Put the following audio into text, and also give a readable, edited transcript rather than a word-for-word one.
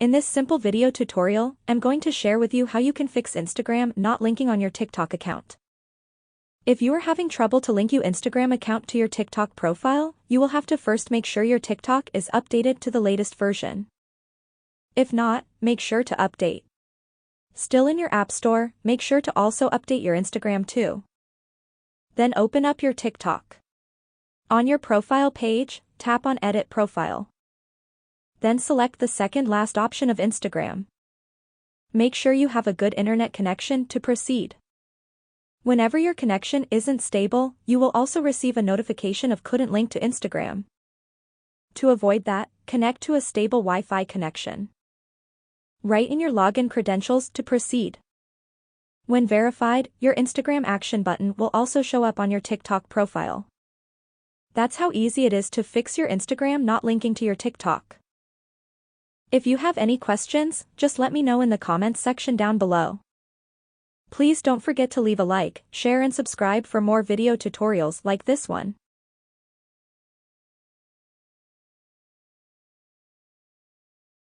In this simple video tutorial, I'm going to share with you how you can fix Instagram not linking on your TikTok account. If you are having trouble to link your Instagram account to your TikTok profile, you will have to first make sure your TikTok is updated to the latest version. If not, make sure to update. Still in your App Store, make sure to also update your Instagram too. Then open up your TikTok. On your profile page, tap on Edit Profile. Then select the second last option of Instagram. Make sure you have a good internet connection to proceed. Whenever your connection isn't stable, you will also receive a notification of couldn't link to Instagram. To avoid that, connect to a stable Wi-Fi connection. Write in your login credentials to proceed. When verified, your Instagram action button will also show up on your TikTok profile. That's how easy it is to fix your Instagram not linking to your TikTok. If you have any questions, just let me know in the comments section down below. Please don't forget to leave a like, share and subscribe for more video tutorials like this one.